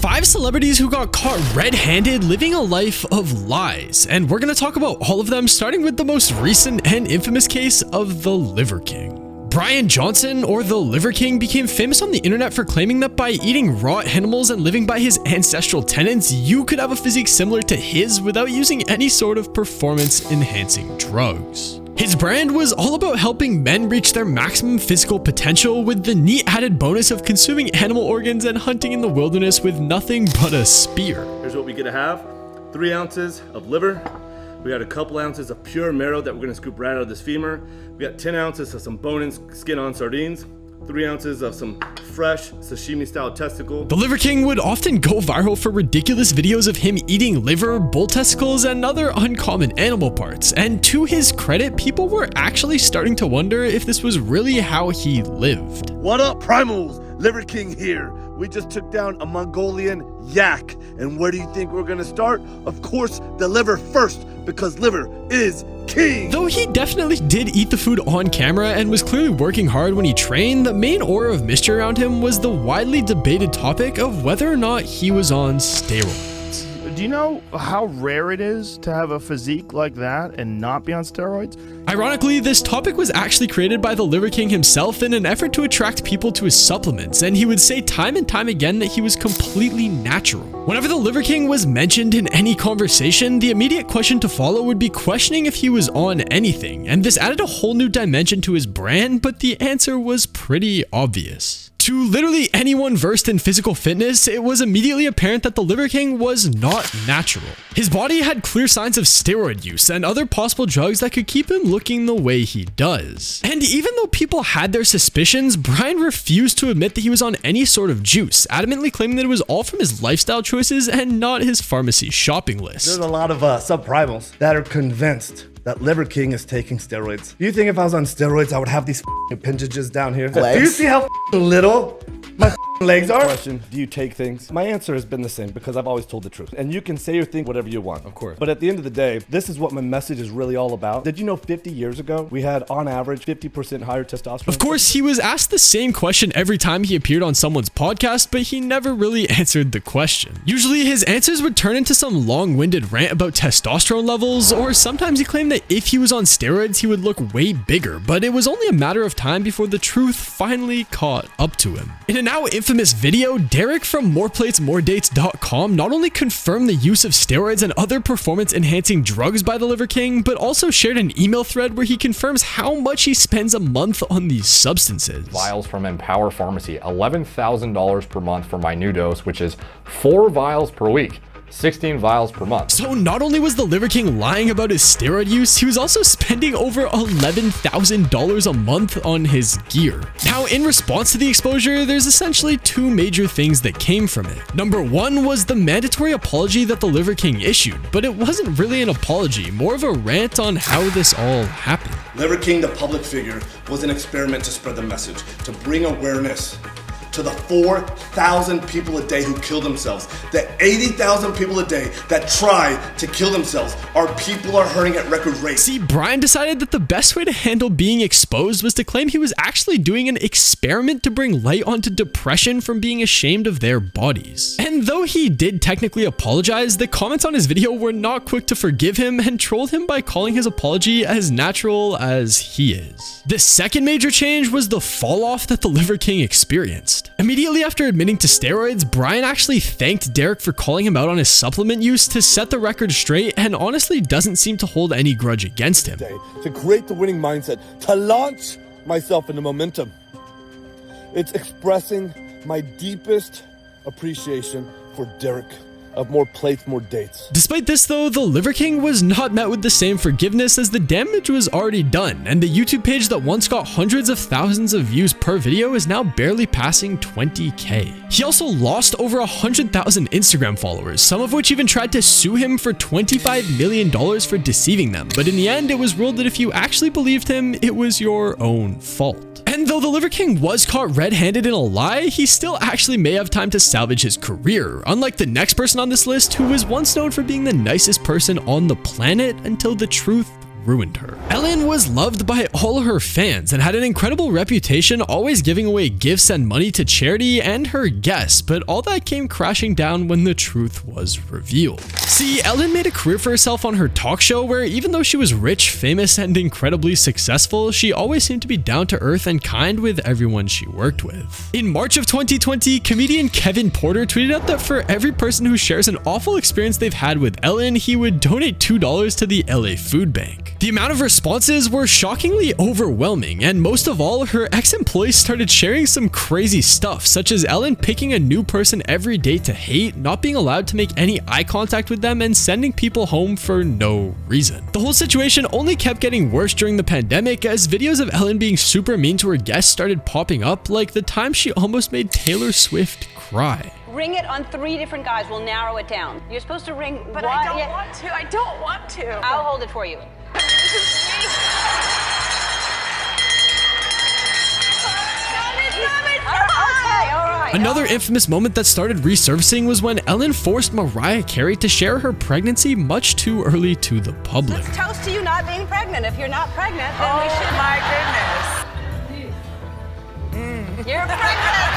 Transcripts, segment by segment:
5 celebrities who got caught red-handed living a life of lies, and we're gonna talk about all of them, starting with the most recent and infamous case of the Liver King. Brian Johnson, or the Liver King, became famous on the internet for claiming that by eating raw animals and living by his ancestral tenets, you could have a physique similar to his without using any sort of performance-enhancing drugs. His brand was all about helping men reach their maximum physical potential, with the neat added bonus of consuming animal organs and hunting in the wilderness with nothing but a spear. Here's what we get to have: 3 ounces of liver. We got a couple ounces of pure marrow that we're gonna scoop right out of this femur. We got 10 ounces of some bone and skin on sardines. 3 ounces of some fresh sashimi-style testicle. The Liver King would often go viral for ridiculous videos of him eating liver, bull testicles, and other uncommon animal parts. And to his credit, people were actually starting to wonder if this was really how he lived. What up, primals? Liver King here. We just took down a Mongolian yak. And where do you think we're gonna start? Of course, the liver first, because liver is king. Though he definitely did eat the food on camera and was clearly working hard when he trained, the main aura of mystery around him was the widely debated topic of whether or not he was on steroids. Do you know how rare it is to have a physique like that and not be on steroids? Ironically, this topic was actually created by the Liver King himself in an effort to attract people to his supplements, and he would say time and time again that he was completely natural. Whenever the Liver King was mentioned in any conversation, the immediate question to follow would be questioning if he was on anything, and this added a whole new dimension to his brand, but the answer was pretty obvious. To literally anyone versed in physical fitness, it was immediately apparent that the Liver King was not natural. His body had clear signs of steroid use and other possible drugs that could keep him looking the way he does. And even though people had their suspicions, Brian refused to admit that he was on any sort of juice, adamantly claiming that it was all from his lifestyle choices and not his pharmacy shopping list. There's a lot of subprimals that are convinced that Liver King is taking steroids. Do you think if I was on steroids, I would have these appendages down here? Legs? Do you see how little my legs are? Question, do you take things? My answer has been the same because I've always told the truth. And you can say or think whatever you want, of course. But at the end of the day, this is what my message is really all about. Did you know 50 years ago, we had on average 50% higher testosterone? Of course, he was asked the same question every time he appeared on someone's podcast, but he never really answered the question. Usually his answers would turn into some long-winded rant about testosterone levels, or sometimes he claimed that if he was on steroids, he would look way bigger, but it was only a matter of time before the truth finally caught up to him. In a now infamous video, Derek from moreplatesmoredates.com not only confirmed the use of steroids and other performance-enhancing drugs by the Liver King, but also shared an email thread where he confirms how much he spends a month on these substances. Vials from Empower Pharmacy, $11,000 per month for my new dose, which is 4 vials per week. 16 vials per month. So not only was the Liver King lying about his steroid use, he was also spending over $11,000 a month on his gear. Now, in response to the exposure, there's essentially 2 major things that came from it. Number 1 was the mandatory apology that the Liver King issued, but it wasn't really an apology, more of a rant on how this all happened. Liver King, the public figure, was an experiment to spread the message, to bring awareness to the 4,000 people a day who kill themselves, the 80,000 people a day that try to kill themselves. Our people are hurting at record rates. See, Brian decided that the best way to handle being exposed was to claim he was actually doing an experiment to bring light onto depression from being ashamed of their bodies. And though he did technically apologize, the comments on his video were not quick to forgive him and trolled him by calling his apology as natural as he is. The second major change was the fall off that the Liver King experienced. Immediately after admitting to steroids, Brian actually thanked Derek for calling him out on his supplement use to set the record straight, and honestly doesn't seem to hold any grudge against him. To create the winning mindset, to launch myself into momentum. It's expressing my deepest appreciation for Derek of More Plates, More Dates. Despite this though, the Liver King was not met with the same forgiveness, as the damage was already done, and the YouTube page that once got hundreds of thousands of views per video is now barely passing 20K. He also lost over 100,000 Instagram followers, some of which even tried to sue him for $25 million for deceiving them, but in the end it was ruled that if you actually believed him, it was your own fault. And though the Liver King was caught red-handed in a lie, he still actually may have time to salvage his career, unlike the next person on this list, who was once known for being the nicest person on the planet until the truth ruined her. Ellen was loved by all her fans and had an incredible reputation, always giving away gifts and money to charity and her guests, but all that came crashing down when the truth was revealed. See, Ellen made a career for herself on her talk show where even though she was rich, famous, and incredibly successful, she always seemed to be down to earth and kind with everyone she worked with. In March of 2020, comedian Kevin Porter tweeted out that for every person who shares an awful experience they've had with Ellen, he would donate $2 to the LA Food Bank. The amount of responses were shockingly overwhelming, and most of all, her ex-employees started sharing some crazy stuff, such as Ellen picking a new person every day to hate, not being allowed to make any eye contact with them, and sending people home for no reason. The whole situation only kept getting worse during the pandemic as videos of Ellen being super mean to her guests started popping up, like the time she almost made Taylor Swift cry. Ring it on 3 different guys. We'll narrow it down. You're supposed to ring. But I don't want to. I don't want to. I'll hold it for you. Okay, all right. Another infamous moment that started resurfacing was when Ellen forced Mariah Carey to share her pregnancy much too early to the public. Let's toast to you not being pregnant. If you're not pregnant, then we should. My goodness. You're pregnant.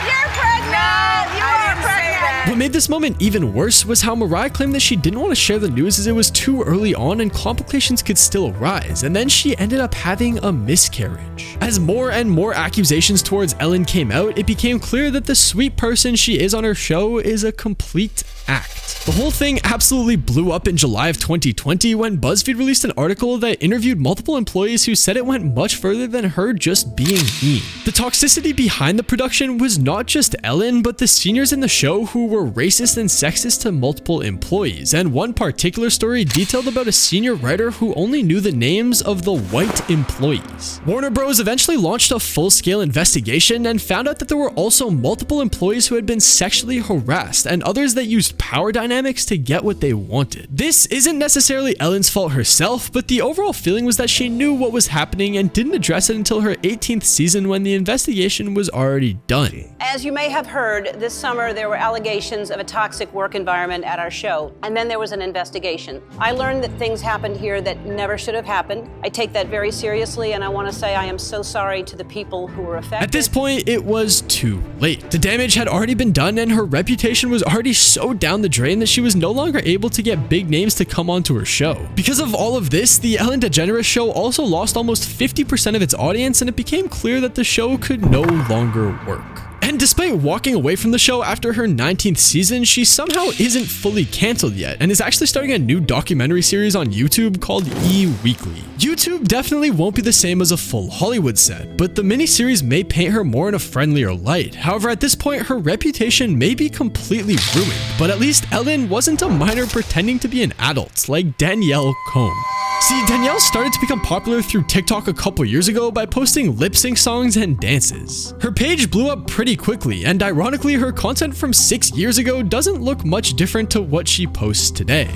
You're pregnant. You are pregnant. What made this moment even worse was how Mariah claimed that she didn't want to share the news as it was too early on and complications could still arise, and then she ended up having a miscarriage. As more and more accusations towards Ellen came out, it became clear that the sweet person she is on her show is a complete act. The whole thing absolutely blew up in July of 2020 when BuzzFeed released an article that interviewed multiple employees who said it went much further than her just being mean. The toxicity behind the production was not just Ellen, but the seniors in the show who were racist and sexist to multiple employees, and one particular story detailed about a senior writer who only knew the names of the white employees. Warner Bros. Eventually launched a full-scale investigation and found out that there were also multiple employees who had been sexually harassed and others that used power dynamics to get what they wanted. This isn't necessarily Ellen's fault herself, but the overall feeling was that she knew what was happening and didn't address it until her 18th season when the investigation was already done. As you may have heard, this summer there were allegations of a toxic work environment at our show, and then there was an investigation. I learned that things happened here that never should have happened. I take that very seriously, and I want to say I am so sorry to the people who were affected. At this point, it was too late. The damage had already been done, and her reputation was already so down the drain that she was no longer able to get big names to come onto her show. Because of all of this, the Ellen DeGeneres show also lost almost 50% of its audience, and it became clear that the show could no longer work. And despite walking away from the show after her 19th season, she somehow isn't fully cancelled yet and is actually starting a new documentary series on YouTube called E-Weekly. YouTube definitely won't be the same as a full Hollywood set, but the miniseries may paint her more in a friendlier light. However, at this point, her reputation may be completely ruined, but at least Ellen wasn't a minor pretending to be an adult like Danielle Cohn. See, Danielle started to become popular through TikTok a couple years ago by posting lip-sync songs and dances. Her page blew up pretty quickly, and ironically, her content from 6 years ago doesn't look much different to what she posts today.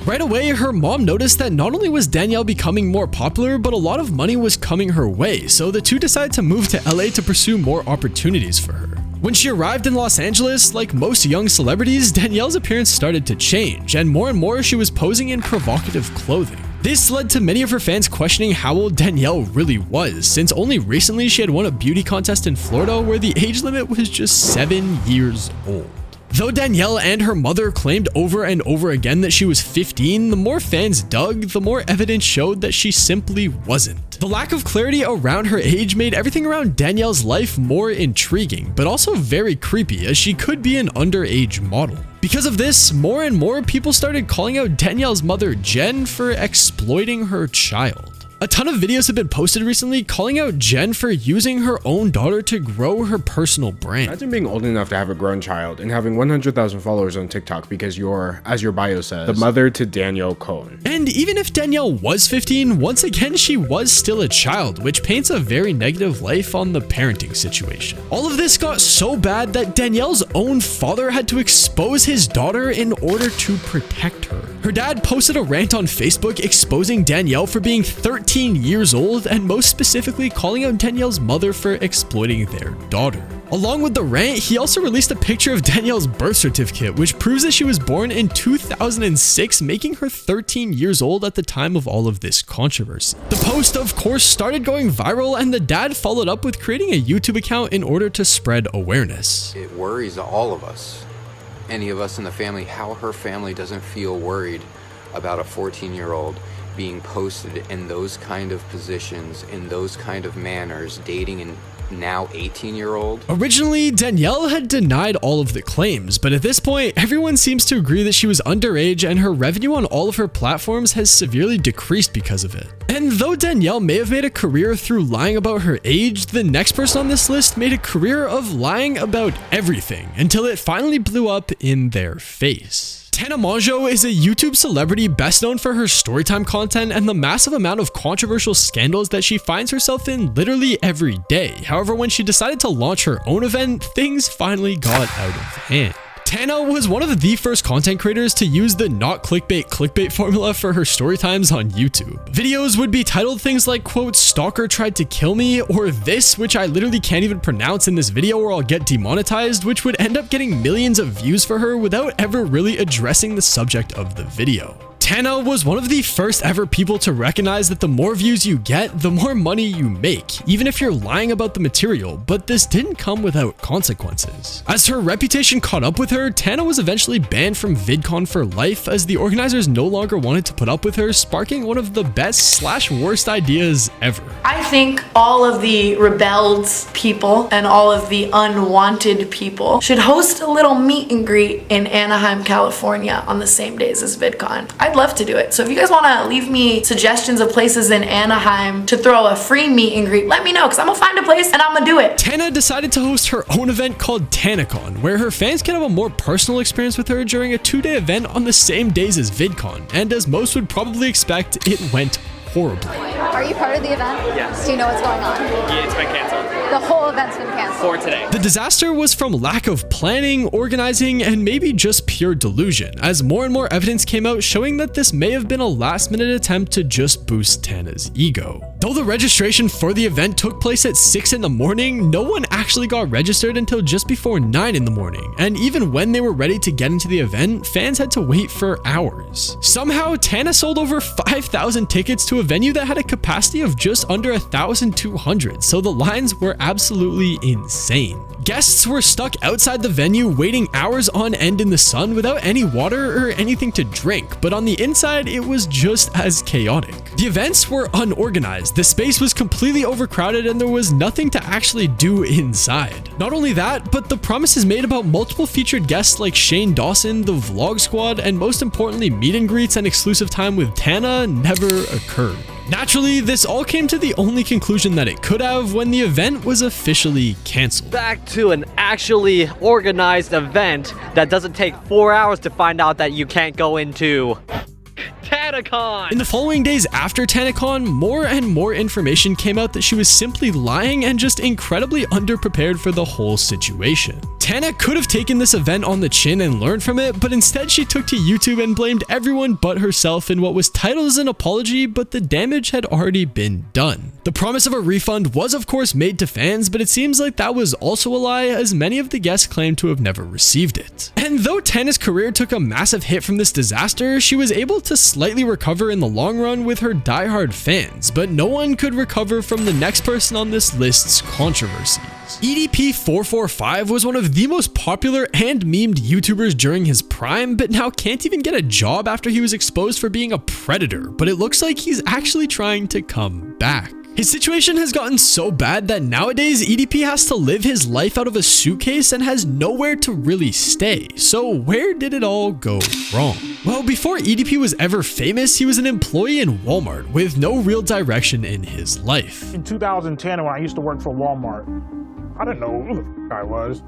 Right away, her mom noticed that not only was Danielle becoming more popular, but a lot of money was coming her way, so the two decided to move to LA to pursue more opportunities for her. When she arrived in Los Angeles, like most young celebrities, Danielle's appearance started to change, and more she was posing in provocative clothing. This led to many of her fans questioning how old Danielle really was, since only recently she had won a beauty contest in Florida where the age limit was just 7 years old. Though Danielle and her mother claimed over and over again that she was 15, the more fans dug, the more evidence showed that she simply wasn't. The lack of clarity around her age made everything around Danielle's life more intriguing, but also very creepy, as she could be an underage model. Because of this, more and more people started calling out Danielle's mother, Jen, for exploiting her child. A ton of videos have been posted recently calling out Jen for using her own daughter to grow her personal brand. Imagine being old enough to have a grown child and having 100,000 followers on TikTok because you're, as your bio says, the mother to Danielle Cohn. And even if Danielle was 15, once again she was still a child, which paints a very negative light on the parenting situation. All of this got so bad that Danielle's own father had to expose his daughter in order to protect her. Her dad posted a rant on Facebook exposing Danielle for being 13 13 years old, and most specifically calling out Danielle's mother for exploiting their daughter. Along with the rant, he also released a picture of Danielle's birth certificate, which proves that she was born in 2006, making her 13 years old at the time of all of this controversy. The post, of course, started going viral, and the dad followed up with creating a YouTube account in order to spread awareness. It worries all of us, any of us in the family, how her family doesn't feel worried about a 14-year-old being posted in those kind of positions, in those kind of manners, dating an now 18-year-old. Originally, Danielle had denied all of the claims, but at this point, everyone seems to agree that she was underage and her revenue on all of her platforms has severely decreased because of it. And though Danielle may have made a career through lying about her age, the next person on this list made a career of lying about everything until it finally blew up in their face. Tanacon is a YouTube celebrity best known for her storytime content and the massive amount of controversial scandals that she finds herself in literally every day. However, when she decided to launch her own event, things finally got out of hand. Tana was one of the first content creators to use the not clickbait formula for her story times on YouTube. Videos would be titled things like, quote, "Stalker tried to kill me," or this, which I literally can't even pronounce in this video or I'll get demonetized, which would end up getting millions of views for her without ever really addressing the subject of the video. Tana was one of the first ever people to recognize that the more views you get, the more money you make, even if you're lying about the material, but this didn't come without consequences. As her reputation caught up with her, Tana was eventually banned from VidCon for life as the organizers no longer wanted to put up with her, sparking one of the best/worst ideas ever. I think all of the rebelled people and all of the unwanted people should host a little meet and greet in Anaheim, California on the same days as VidCon. I'd love to do it. So if you guys want to leave me suggestions of places in Anaheim to throw a free meet and greet, let me know because I'm gonna find a place and I'm gonna do it. Tana decided to host her own event called Tanacon, where her fans can have a more personal experience with her during a 2-day event on the same days as VidCon, and as most would probably expect, it went horribly. Are you part of the event? Yes. Do you know what's going on? Yeah, it's been canceled. The whole event's been canceled. For today. The disaster was from lack of planning, organizing, and maybe just pure delusion, as more and more evidence came out showing that this may have been a last-minute attempt to just boost Tana's ego. Though the registration for the event took place at 6 in the morning, no one actually got registered until just before 9 in the morning, and even when they were ready to get into the event, fans had to wait for hours. Somehow, Tana sold over 5,000 tickets to a venue that had a capacity of just under 1,200, so the lines were absolutely insane. Guests were stuck outside the venue waiting hours on end in the sun without any water or anything to drink, but on the inside it was just as chaotic. The events were unorganized, the space was completely overcrowded, and there was nothing to actually do inside. Not only that, but the promises made about multiple featured guests like Shane Dawson, the Vlog Squad, and most importantly meet and greets and exclusive time with Tana never occurred. Naturally, this all came to the only conclusion that it could have when the event was officially canceled. Back to an actually organized event that doesn't take 4 hours to find out that you can't go into Tanacon. In the following days after Tanacon, more and more information came out that she was simply lying and just incredibly underprepared for the whole situation. Tana could have taken this event on the chin and learned from it, but instead she took to YouTube and blamed everyone but herself in what was titled as an apology, but the damage had already been done. The promise of a refund was of course made to fans, but it seems like that was also a lie, as many of the guests claimed to have never received it. And though Tana's career took a massive hit from this disaster, she was able to slightly recover in the long run with her diehard fans, but no one could recover from the next person on this list's controversies. EDP445 was one of the most popular and memed YouTubers during his prime, but now can't even get a job after he was exposed for being a predator, but it looks like he's actually trying to come back. His situation has gotten so bad that nowadays EDP has to live his life out of a suitcase and has nowhere to really stay. So where did it all go wrong? Well, before EDP was ever famous, he was an employee in Walmart with no real direction in his life. In 2010, when I used to work for Walmart, I didn't know who the f I was.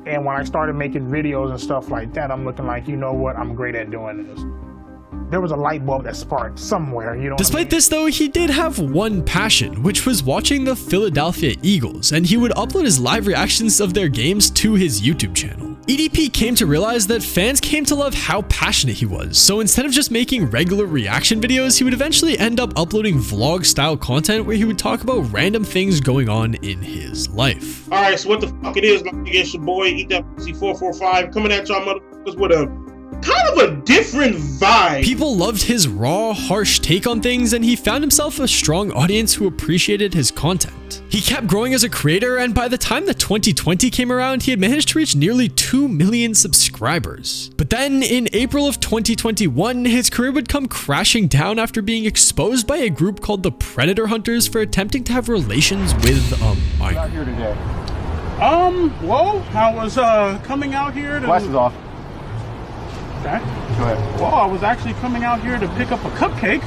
And when I started making videos and stuff like that, I'm looking like, you know what, I'm great at doing this. there was a light bulb that sparked somewhere, you know. Despite this though, he did have one passion, which was watching the Philadelphia Eagles, and he would upload his live reactions of their games to his YouTube channel. EDP came to realize that fans came to love how passionate he was, so instead of just making regular reaction videos, he would eventually end up uploading vlog-style content where he would talk about random things going on in his life. Alright, so what the fuck it is, man? It's your boy, Eat That Pussy 445, coming at y'all motherfuckers with a kind of a different vibe. People loved his raw, harsh take on things, and he found himself a strong audience who appreciated his content. He kept growing as a creator, and by the time that 2020 came around, he had managed to reach nearly 2 million subscribers. But then, in April of 2021, his career would come crashing down after being exposed by a group called the Predator Hunters for attempting to have relations with a minor. Out here today. Well, I was coming out here to... Glasses off. Okay. Go ahead. Well, I was actually coming out here to pick up a cupcake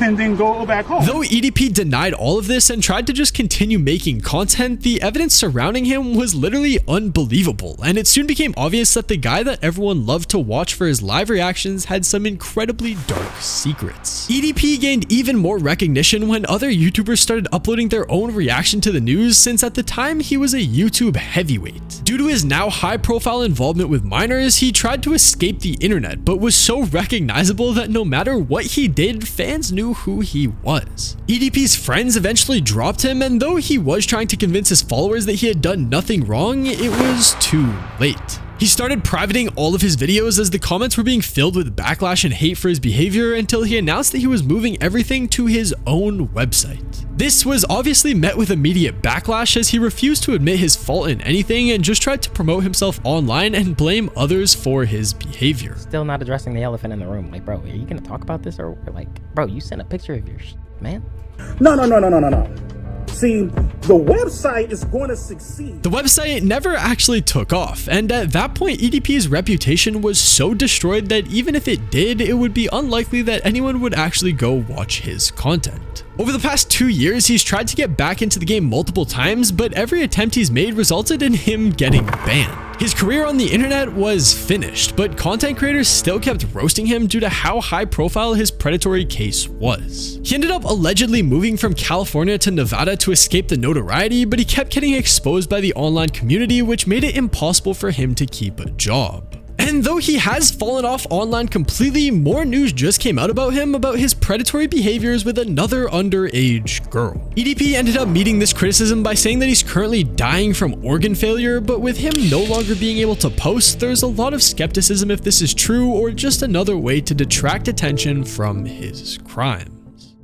and then go back home. Though EDP denied all of this and tried to just continue making content, the evidence surrounding him was literally unbelievable, and it soon became obvious that the guy that everyone loved to watch for his live reactions had some incredibly dark secrets. EDP gained even more recognition when other YouTubers started uploading their own reaction to the news, since at the time he was a YouTube heavyweight. Due to his now high-profile involvement with minors, he tried to escape the internet, but was so recognizable that no matter what he did, fans knew who he was. EDP's friends eventually dropped him, and though he was trying to convince his followers that he had done nothing wrong, it was too late. He started privating all of his videos as the comments were being filled with backlash and hate for his behavior until he announced that he was moving everything to his own website. This was obviously met with immediate backlash as he refused to admit his fault in anything and just tried to promote himself online and blame others for his behavior. Still not addressing the elephant in the room. Like, bro, are you gonna talk about this, or like, bro, you sent a picture of your man? No. See, the website is going to succeed. The website never actually took off, and at that point, EDP's reputation was so destroyed that even if it did, it would be unlikely that anyone would actually go watch his content. Over the past 2 years, he's tried to get back into the game multiple times, but every attempt he's made resulted in him getting banned. His career on the internet was finished, but content creators still kept roasting him due to how high profile his predatory case was. He ended up allegedly moving from California to Nevada to escape the notoriety, but he kept getting exposed by the online community, which made it impossible for him to keep a job. And though he has fallen off online completely, more news just came out about him about his predatory behaviors with another underage girl. EDP ended up meeting this criticism by saying that he's currently dying from organ failure, but with him no longer being able to post, there's a lot of skepticism if this is true or just another way to detract attention from his crime.